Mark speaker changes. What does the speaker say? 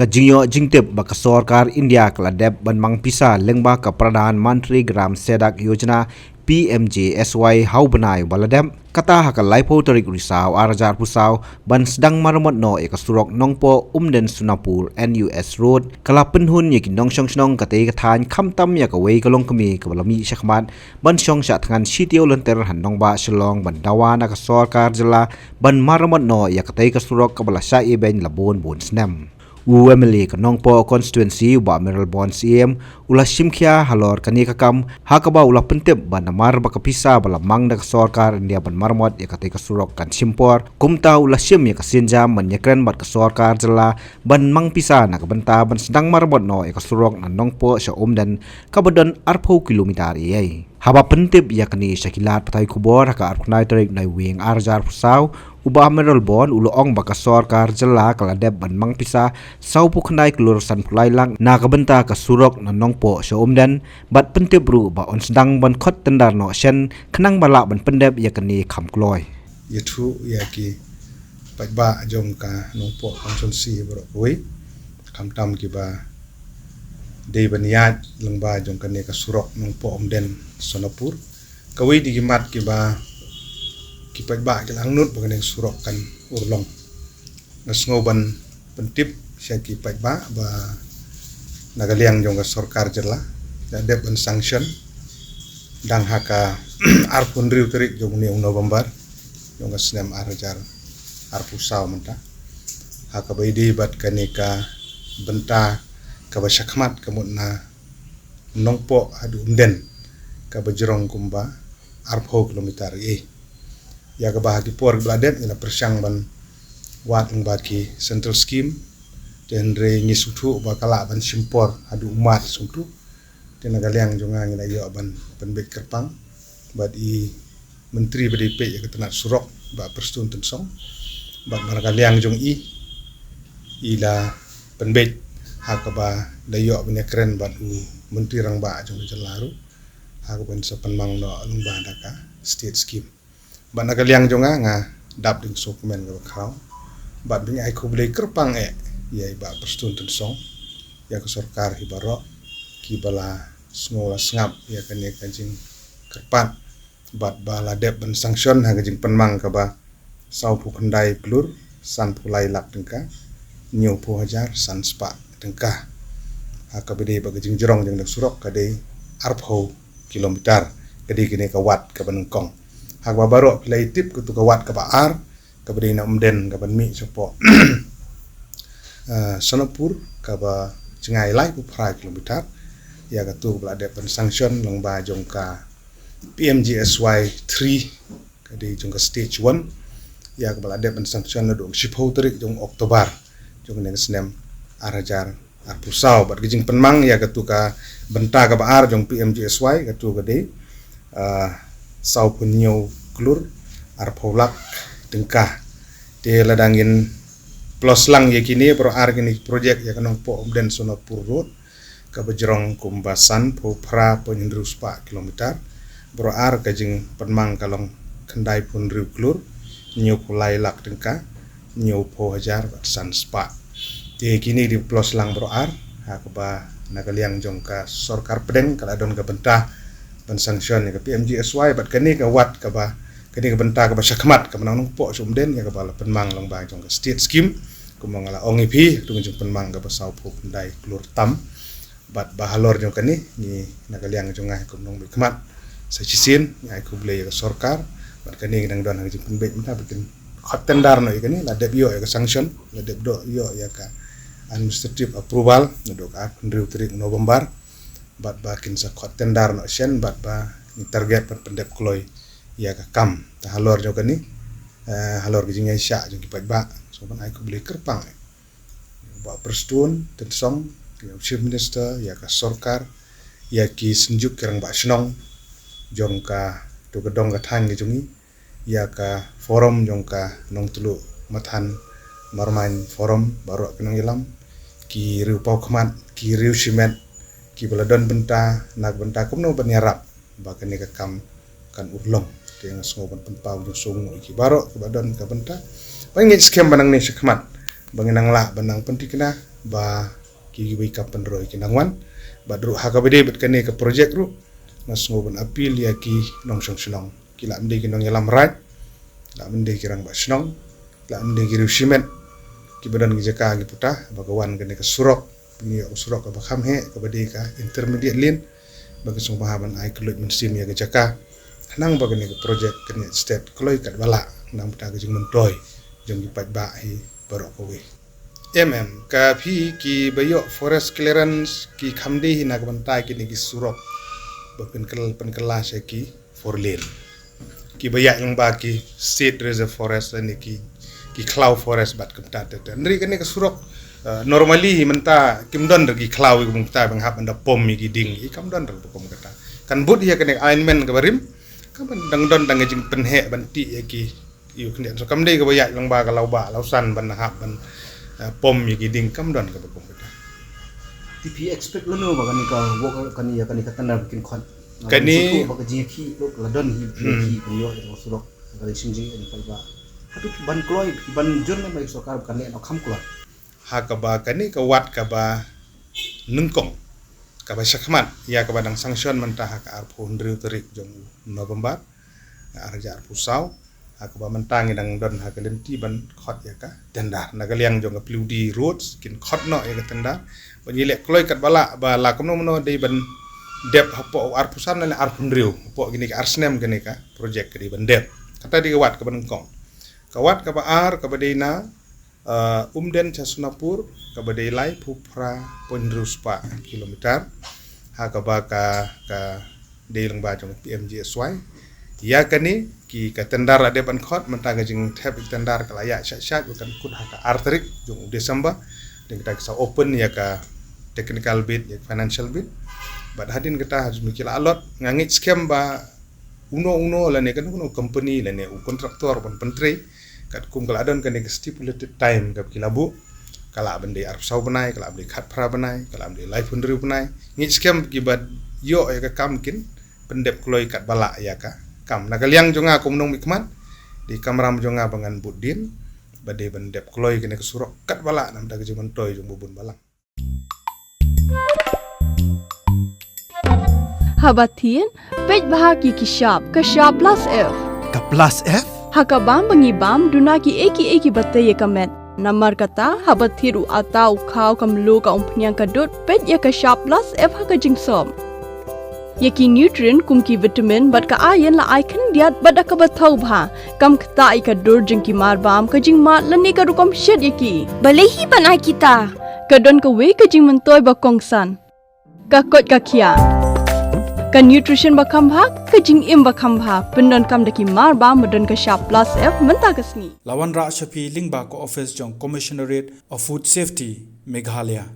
Speaker 1: ka jingyo jingtip ba ka sarkar India kala deb ban mang pisa lengba ka Pradhan Mantri Gram Sedak Yojana PMJSY haubanai baladem kata haka laipo tarik risau arajar pusau ban sedang marmot no eka surok nongpo umden Sunapur NUS Road kala penhun yakin nong shong snong kate kathan khamtam ya ka wei kalong kami ka balami syakmat ban shong sya thangan sitio lenter han nong ba shalong ban dawana ka sarkar jala ban marmot no ya kate ka surok ka bala sya ben labon bon snem UMLA kanong po constituency ba Meral Bon CM ula simkhia halor kani kakam hakaba ula pentep ban namar ba kapisa bala mang da sarkar India ban marmot ya kate kasurok kan simpor kumta ula sim ya kasinjam man yakren bat ka sarkar jala ban mang pisa na kabanta ban sedang marmot no ya kasurok na nong po sa umdan kabadon arpo kilometer ai haba pentep ya kani syakilat patai kubor haka arpnai tarik nai wing arjar pusau uba Meral Bon uloong baka sarkar jala kala deb ban mang pisa sau puknai kelurasan Pulailang na kabenta ka surok na nongpo sa umdan bat pentep ru ba on sedang ban khot tendar no shen kenang bala ban pendep ya kani khamkloi
Speaker 2: yathu yaki pajba jom ka nongpo konsumsi bro koi kamtam ki ba dei baniat lengba jom kani ka surok nongpo umden Sonapur kawai digimat ki ba kipat ba kelang nut bagan surok kan urlong nasngoban pentip sia kipat ba nagaliang jong ka sarkar jela deb ban sanction dang haka arpun riu terik jong ni November jong ka snem arajar arpusau menta haka baidi bat kanika benta ka basyakmat kamut na nongpo adu umden ka bajrong kumba arpo kilometer ya ka bahagi por bladet ina persyang ban wat ng baki central scheme den re ngisutu bakala ban simpor adu umat suntu den nagaliang jonga ngina yo ban penbek kerpang bad I menteri BDP ya ketenat surok ba perstun tensong bad nagaliang jong ila penbek hakaba dayo ban keren bad menteri rang ba jong jelaru hakaban sa panmang no lungba daka state scheme bat nagaliang jonga nga dap ding dokumen ga khau bat ding ai kublei kerpang ya ba perstun tensong ya ke sarkar hibaro ki bala smola sngap ya kan ya kanjing kerpat bat bala dep ban sanction ha gajing penmang ka ba sau pu kendai klur san pulai lak dengka nyu pu hajar san spa dengka ha ka bede ba gajing jerong jeng surok ka dei arpho kilometer kadi kini ka wat ka banengkong hak babaro play tip kutu kawat ka baar ka bedina umden ka banmi sopo Sonapur ka ba cengai lai ku pra kilometer ya ka tu bla de pen sanction long ba jong ka PMJSY 3 ka di jong ka stage 1 ya ka bla de pen sanction na dong shipho tarik jong Oktober jong neng snem arajar arpusau bat gijing penmang ya ka tu ka benta ka baar jong PMJSY ka tu ka de sau punyo klur arpolak dengkah de ladangin plus lang ye kini pro argini project ya kanong po umden Sonapur road ka bajrong kumbasan po pra penyendru spa kilometer bro ar kajing penmang kalong kendai pun riu klur nyu pulai lak dengkah nyu po hajar san spa de kini di plus lang bro ar hakaba nagaliang jong ka sarkar pedeng kala don ka bentah ban sanction ya ka PMJSY bat kani ka wat ka ba kani ka benta ka ba syakmat ka menang po sumden ya ka bala penmang long ba jong ka state scheme kumangala ongipi tu jong penmang ka ba sau po pendai klur tam bat bahalor jong kani ni nagaliang jong ngai kumnong bikmat sa cisin ngai ku blay ka sarkar bat kani nang don jong penbek menta bikin hot tendar no ikani la debio ya ka sanction la debdo yo ya ka administrative approval no ka pendriu tarik November bat bakin sa khot tendar no shen bat ba ni target per pendep kloi ya ka kam ta halor jo kani halor gijing ai sya jo kipat ba so ban ai ku beli kerpang ba perstun tensong chief minister ya ka sarkar ya ki senjuk kerang ba snong jong ka to gedong ka than gi jungi ya ka forum jong ka nong tulu mathan marmain forum baro kenong ilam ki riu pau khmat ki riu simet ki baladon benta nak benta kumno banyarap bakan ni kam kan urlong dengan ngoban penpau jo sungu ki baro ke badon ka benta pangit skem banang ni sekmat banginang la banang pentikna ba ki wi ka penroi kinangwan ba dru ha ka bede bet kane ka project ru nas ngoban apil ya ki nong shong shlong ki la mde ki nong yalam raj la mde ki rang ba shnong la mde ki rushimen ki badan ki jaka ki puta ba kawan kane ka surok ni surok ka ba kham he ka bede ka intermediate lin ba ka sung pahaban ai kluit mensim ya ka jaka nang ba kane ka project kane state kloi kat bala nang puta ka jing mentoy jong ki pat ba hi barok ko we ka phi ki bayo forest clearance ki khamde hi nak bantai ki ni ki surok bakin pen kelas ki for lane ki bayak yang ba ki state reserve forest ni ki cloud forest bat kemta te nri kan ni ke surok normally menta kimdon ki cloud ki mungta bang hap anda pom ki ding i kamdon ro pom kata kan bud ya kan alignment ke barim kan dang don dang jing penhe banti ya ki yu kan so kamde ke bayak yang ba ka lausan ban hap ban pom ki ding kamdon ke pom kata
Speaker 1: TP expect lono ba kani ka work kani ya kani ka tanda bikin kon
Speaker 2: kani
Speaker 1: ba ka jiki lo ladon hi yo itu surok kali sinji ni ba hatu ban kloi ban jon mai sokar kan le no kham kloi
Speaker 2: ha ka ba kani ka wat ka ba nungkong ka ba shakman ya ka ba dang sanction mentah ka ar phundru terik jong November ar jar pusau ha ka ba mentang dang don ha ka lenti ban khot ya ka tenda na ka liang jong ka pludi roads kin khot no ya ka tenda ban yile kloi kat bala ba la komno no dei ban dep hapo ar pusan na ar phundru hapo gini ka arsnem gini ka project di ban dep kata di wat ka ban kong kawat ka ba ar ka ba dei na umden Chasunapur ka ba dei lai phupra pondruspa kilometer ha ka ba ka dei lang ba jong PMGSY ya kani ki ka tendar ade ban khot mentang jing thep tendar ka layak syak bukan kut ha ka arterik jong Desember dan kita bisa open ya ka technical bid ya financial bid bad hadin kita harus mikir alot ngangit scam ba uno la ne kan company la ne kontraktor ban pentri kat kum kala adon kan stipulated time ka kilabu kala bende arp sau benai kala bende khat pra benai kala bende live hundru benai ngit scam kibat yo ya ka kamkin pendep kloi kat bala ya ka kam nakaliang jonga kumnong mikman di kamram jonga bangan budin bade bendep kloi kene kesurok kat bala nam dag jiman toy jong bubun balang
Speaker 3: Habatin pej bahagi kishap plus F
Speaker 4: Ka plus F?
Speaker 3: hakabam bangibam dunaki eki batay kamet namar kata habathiru atau khau kamlu ka umpnyang kadut pej ya kishap plus F hakajingsom yaki nutrient kumki vitamin bat ka ayan la icon diat bada ka bathau bha kam kta ka dur jingki marbam ka jingma lani ka rukom shed yaki
Speaker 5: balehi banai kita
Speaker 3: kadon ka we ka jing mentoy ba kongsan ka kot ka kia ka nutrition ba khambha ka jing im ba khambha pendon kam daki marbam madon ka sharp plus F menta kasni
Speaker 4: Lawan Ra Shafi Lingba ko office jong Commissionerate of Food Safety Meghalaya